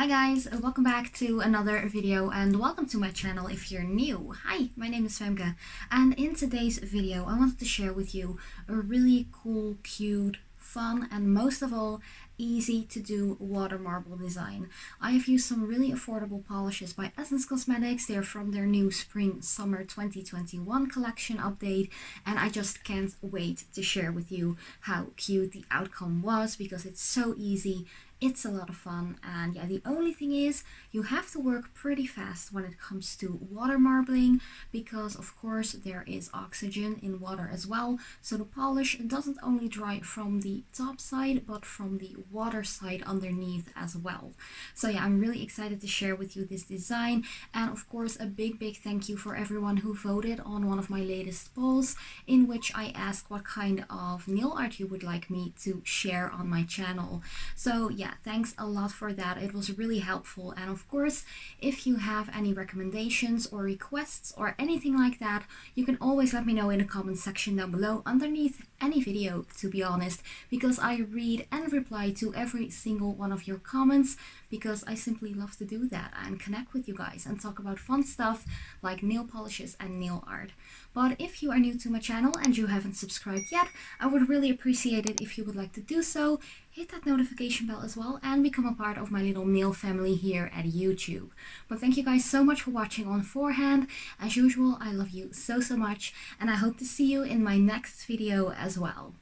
Hi guys, welcome back to another video and welcome to my channel if you're new. Hi, my name is Femke, and in today's video I wanted to share with you a really cool, cute, fun and most of all easy to do water marble design. I have used some really affordable polishes by Essence Cosmetics. They're from their new spring summer 2021 collection update, and I just can't wait to share with you how cute the outcome was because it's so easy. It's a lot of fun, and yeah, the only thing is you have to work pretty fast when it comes to water marbling because of course there is oxygen in water as well, so the polish doesn't only dry from the top side but from the water side underneath as well. So yeah, I'm really excited to share with you this design, and of course a big thank you for everyone who voted on one of my latest polls in which I asked what kind of nail art you would like me to share on my channel. So yeah, thanks a lot for that. It was really helpful, and of course if you have any recommendations or requests or anything like that, you can always let me know in the comment section down below underneath any video, to be honest, because I read and reply to every single one of your comments because I simply love to do that and connect with you guys and talk about fun stuff like nail polishes and nail art. But if you are new to my channel and you haven't subscribed yet, I would really appreciate it if you would like to do so. Hit that notification bell as well and become a part of my little nail family here at YouTube. But thank you guys so much for watching on forehand. As usual, I love you so much, and I hope to see you in my next video as well.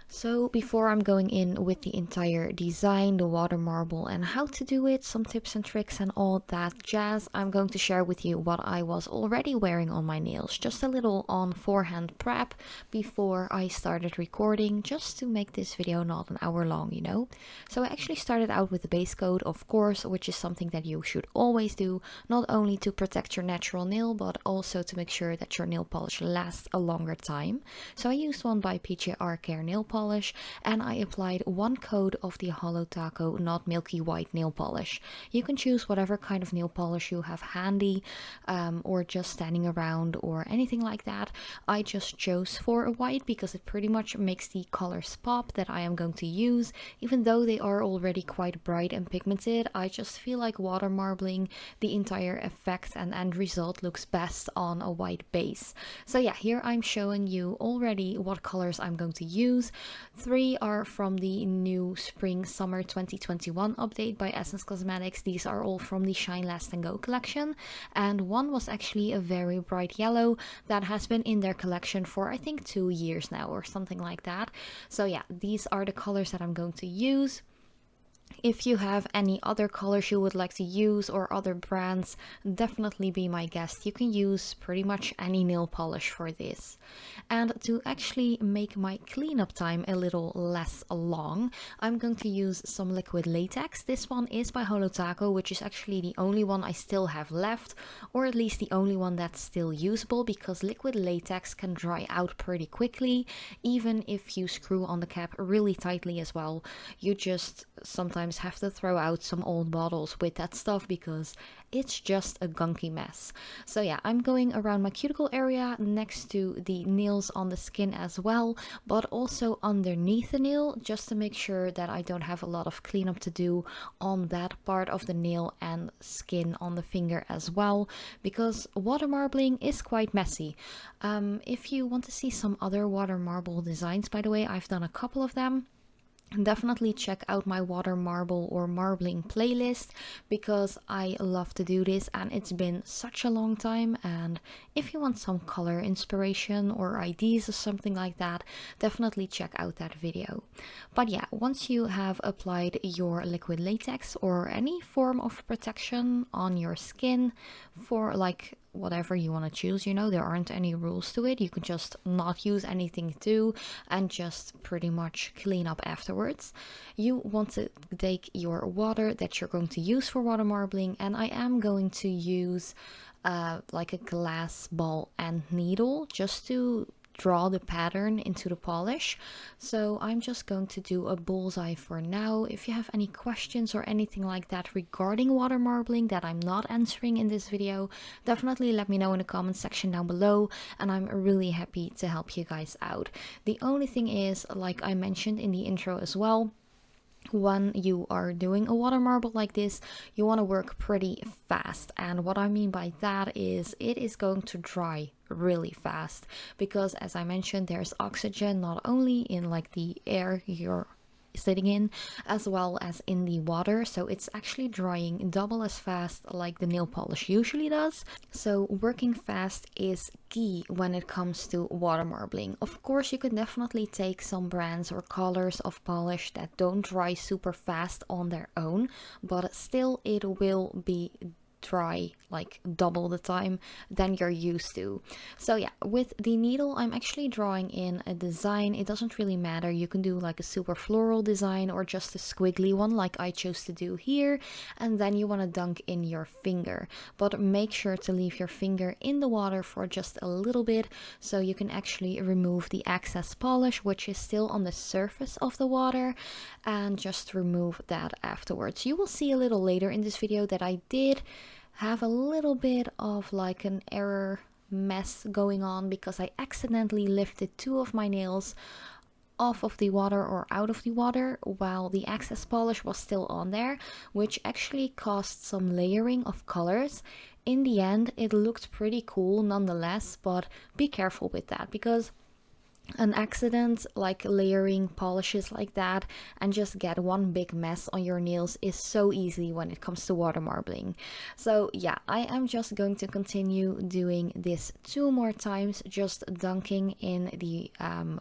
So before I'm going in with the entire design, the water marble and how to do it, some tips and tricks and all that jazz, I'm going to share with you what I was already wearing on my nails. Just a little on forehand prep before I started recording, just to make this video not an hour long, you know. So I actually started out with the base coat, of course, which is something that you should always do, not only to protect your natural nail, but also to make sure that your nail polish lasts a longer time. So I used one by PJR Care nail polish, and I applied one coat of the Hollow Taco Not Milky White nail polish. You can choose whatever kind of nail polish you have handy, or just standing around or anything like that. I just chose for a white because it pretty much makes the colors pop that I am going to use. Even though they are already quite bright and pigmented, I just feel like water marbling the entire effect and end result looks best on a white base. So yeah, here I'm showing you already what colors I'm going to use. 3 are from the new spring summer 2021 update by Essence Cosmetics. These are all from the Shine Last and Go collection, and one was actually a very bright yellow that has been in their collection for I think 2 years now or something like that. So yeah, these are the colors that I'm going to use. If you have any other colors you would like to use or other brands, definitely be my guest. You can use pretty much any nail polish for this. And to actually make my cleanup time a little less long, I'm going to use some liquid latex. This one is by Hollow Taco, which is actually the only one I still have left, or at least the only one that's still usable, because liquid latex can dry out pretty quickly, even if you screw on the cap really tightly as well. You just sometimes have to throw out some old bottles with that stuff because it's just a gunky mess. So yeah, I'm going around my cuticle area next to the nails on the skin as well, but also underneath the nail, just to make sure that I don't have a lot of cleanup to do on that part of the nail and skin on the finger as well, because water marbling is quite messy. If you want to see some other water marble designs, by the way, I've done a couple of them. Definitely check out my water marble or marbling playlist because I love to do this and it's been such a long time. And if you want some color inspiration or ideas or something like that, definitely check out that video. But yeah, once you have applied your liquid latex or any form of protection on your skin for like whatever you want to choose, you know, there aren't any rules to it. You can just not use anything too and just pretty much clean up afterwards. You want to take your water that you're going to use for water marbling, and I am going to use like a glass ball and needle just to draw the pattern into the polish. So I'm just going to do a bullseye for now. If you have any questions or anything like that regarding water marbling that I'm not answering in this video, definitely let me know in the comment section down below, and I'm really happy to help you guys out. The only thing is, like I mentioned in the intro as well, when you are doing a water marble like this, you want to work pretty fast. And what I mean by that is it is going to dry really fast because, as I mentioned, there's oxygen not only in like the air you're sitting in as well as in the water, so it's actually drying double as fast like the nail polish usually does. So working fast is key when it comes to water marbling. Of course, you can definitely take some brands or colors of polish that don't dry super fast on their own, but still it will be dry like double the time than you're used to. So yeah, with the needle I'm actually drawing in a design. It doesn't really matter, you can do like a super floral design or just a squiggly one like I chose to do here, and then you want to dunk in your finger, but make sure to leave your finger in the water for just a little bit so you can actually remove the excess polish which is still on the surface of the water, and just remove that afterwards. You will see a little later in this video that I did have a little bit of like an error mess going on because I accidentally lifted 2 of my nails off of the water or out of the water while the excess polish was still on there, which actually caused some layering of colors. In the end, it looked pretty cool nonetheless, but be careful with that because an accident like layering polishes like that and just get one big mess on your nails is so easy when it comes to water marbling. So yeah, I am just going to continue doing this 2 more times, just dunking in the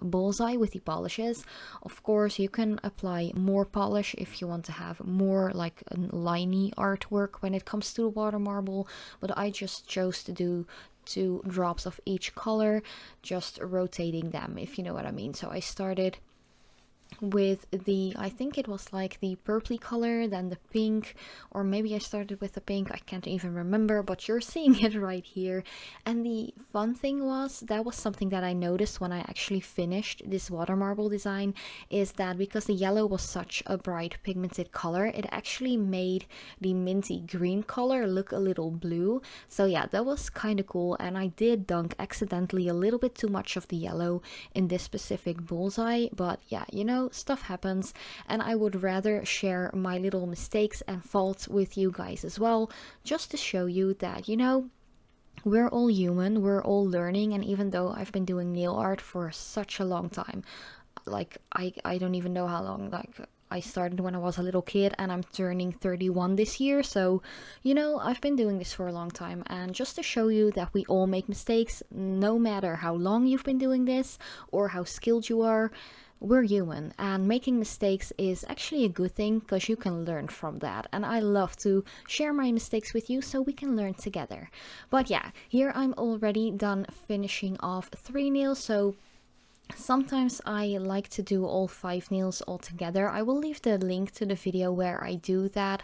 bullseye with the polishes. Of course, you can apply more polish if you want to have more like a liney artwork when it comes to the water marble, but I just chose to do 2 drops of each color, just rotating them, if you know what I mean. So I started with the, I think it was like the purpley color, then the pink, or maybe I started with the pink, I can't even remember, but you're seeing it right here. And the fun thing was, that was something that I noticed when I actually finished this water marble design, is that because the yellow was such a bright pigmented color, it actually made the minty green color look a little blue. So yeah, that was kind of cool, and I did dunk accidentally a little bit too much of the yellow in this specific bullseye, but yeah, you know, stuff happens, and I would rather share my little mistakes and faults with you guys as well, just to show you that, you know, we're all human, we're all learning. And even though I've been doing nail art for such a long time, like I don't even know how long, like I started when I was a little kid and I'm turning 31 this year, so you know, I've been doing this for a long time. And just to show you that we all make mistakes, no matter how long you've been doing this or how skilled you are, we're human, and making mistakes is actually a good thing because you can learn from that, and I love to share my mistakes with you so we can learn together. But yeah, here I'm already done finishing off 3 nails, so sometimes I like to do all 5 nails all together. I will leave the link to the video where I do that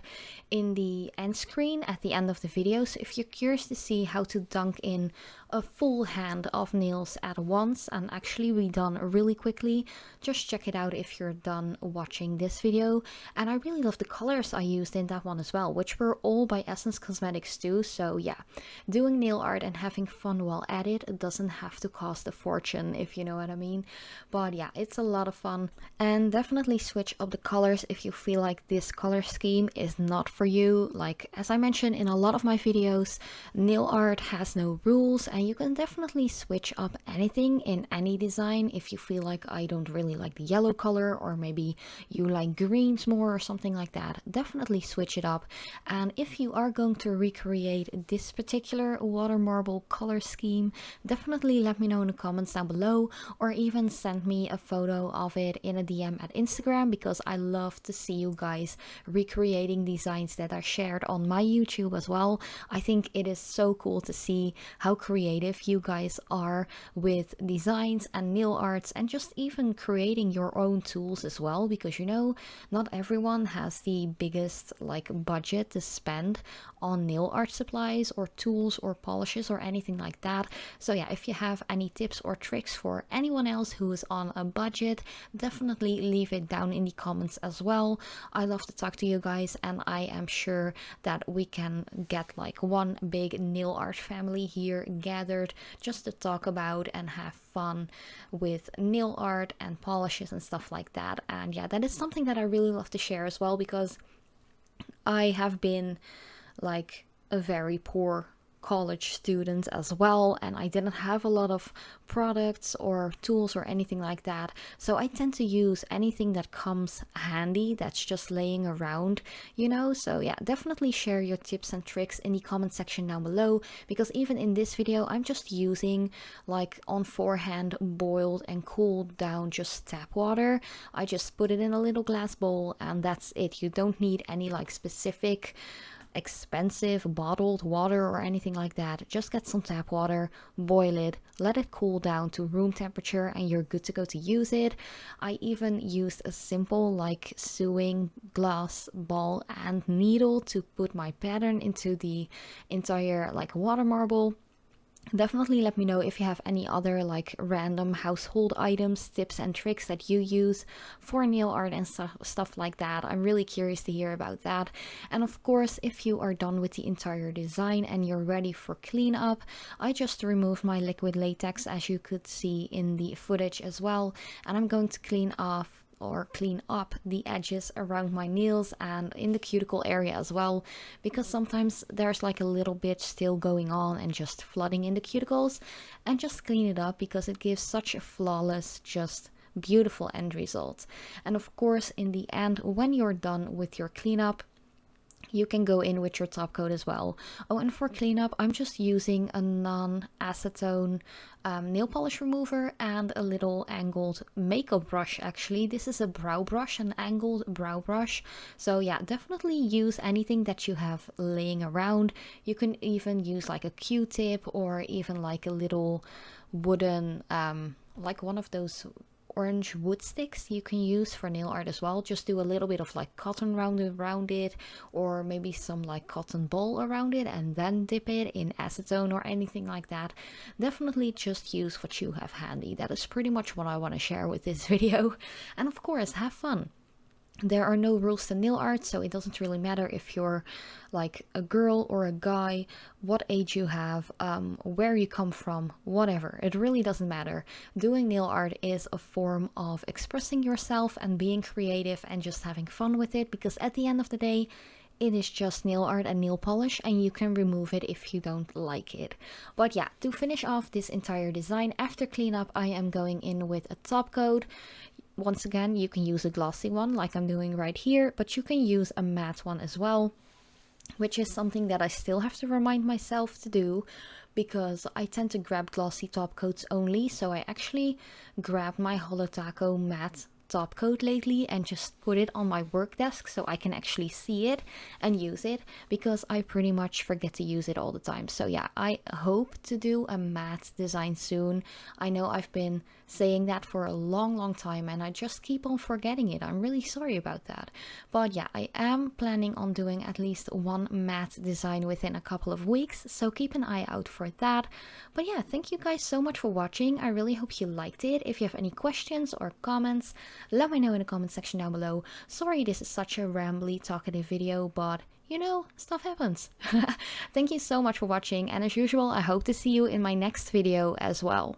in the end screen at the end of the video, so if you're curious to see how to dunk in a full hand of nails at once and actually be done really quickly, just check it out if you're done watching this video. And I really love the colors I used in that one as well, which were all by Essence Cosmetics too. So yeah, doing nail art and having fun while at it doesn't have to cost a fortune, if you know what I mean. But yeah, it's a lot of fun, and definitely switch up the colors if you feel like this color scheme is not for you. Like, as I mentioned in a lot of my videos, nail art has no rules, and you can definitely switch up anything in any design. If you feel like I don't really like the yellow color, or maybe you like greens more or something like that, definitely switch it up. And if you are going to recreate this particular water marble color scheme, definitely let me know in the comments down below, or even send me a photo of it in a DM at Instagram, because I love to see you guys recreating designs that are shared on my YouTube as well. I think it is so cool to see how creative you guys are with designs and nail arts, and just even creating your own tools as well, because you know, not everyone has the biggest like budget to spend on nail art supplies or tools or polishes or anything like that. So yeah, if you have any tips or tricks for anyone else who is on a budget, definitely leave it down in the comments as well. I love to talk to you guys, and I am sure that we can get like one big nail art family here gathered just to talk about and have fun with nail art and polishes and stuff like that. And yeah, that is something that I really love to share as well, because I have been like a very poor college student as well, and I didn't have a lot of products or tools or anything like that, so I tend to use anything that comes handy that's just laying around, you know. So yeah, definitely share your tips and tricks in the comment section down below, because even in this video I'm just using like on forehand boiled and cooled down just tap water. I just put it in a little glass bowl and that's it. You don't need any like specific expensive bottled water or anything like that. Just get some tap water, boil it, let it cool down to room temperature, and you're good to go to use it. I even used a simple like sewing glass ball and needle to put my pattern into the entire like water marble. Definitely let me know if you have any other like random household items, tips and tricks that you use for nail art and stuff like that. I'm really curious to hear about that. And of course, if you are done with the entire design and you're ready for cleanup, I just removed my liquid latex, as you could see in the footage as well, and I'm going to clean up the edges around my nails and in the cuticle area as well, because sometimes there's like a little bit still going on and just flooding in the cuticles, and just clean it up because it gives such a flawless, just beautiful end result. And of course, in the end, when you're done with your cleanup, you can go in with your top coat as well. Oh, and for cleanup, I'm just using a non-acetone nail polish remover and a little angled makeup brush. Actually, this is a brow brush, an angled brow brush. So yeah, definitely use anything that you have laying around. You can even use like a Q-tip or even like a little wooden, like one of those orange wood sticks you can use for nail art as well. Just do a little bit of like cotton around it, or maybe some like cotton ball around it, and then dip it in acetone or anything like that. Definitely just use what you have handy. That is pretty much what I want to share with this video. And of course, have fun. There are no rules to nail art, so it doesn't really matter if you're like a girl or a guy, what age you have, where you come from, whatever. It really doesn't matter. Doing nail art is a form of expressing yourself and being creative and just having fun with it, because at the end of the day, it is just nail art and nail polish, and you can remove it if you don't like it. But yeah, to finish off this entire design after cleanup, I am going in with a top coat. Once again, you can use a glossy one like I'm doing right here, but you can use a matte one as well, which is something that I still have to remind myself to do, because I tend to grab glossy top coats only. So I actually grabbed my Holo Taco matte top coat lately and just put it on my work desk so I can actually see it and use it, because I pretty much forget to use it all the time. So yeah, I hope to do a matte design soon. I know I've been saying that for a long time and I just keep on forgetting it. I'm really sorry about that. But yeah, I am planning on doing at least one matte design within a couple of weeks, so keep an eye out for that. But yeah, thank you guys so much for watching. I really hope you liked it. If you have any questions or comments, let me know in the comment section down below. Sorry this is such a rambly, talkative video, but you know, stuff happens. Thank you so much for watching, and as usual, I hope to see you in my next video as well.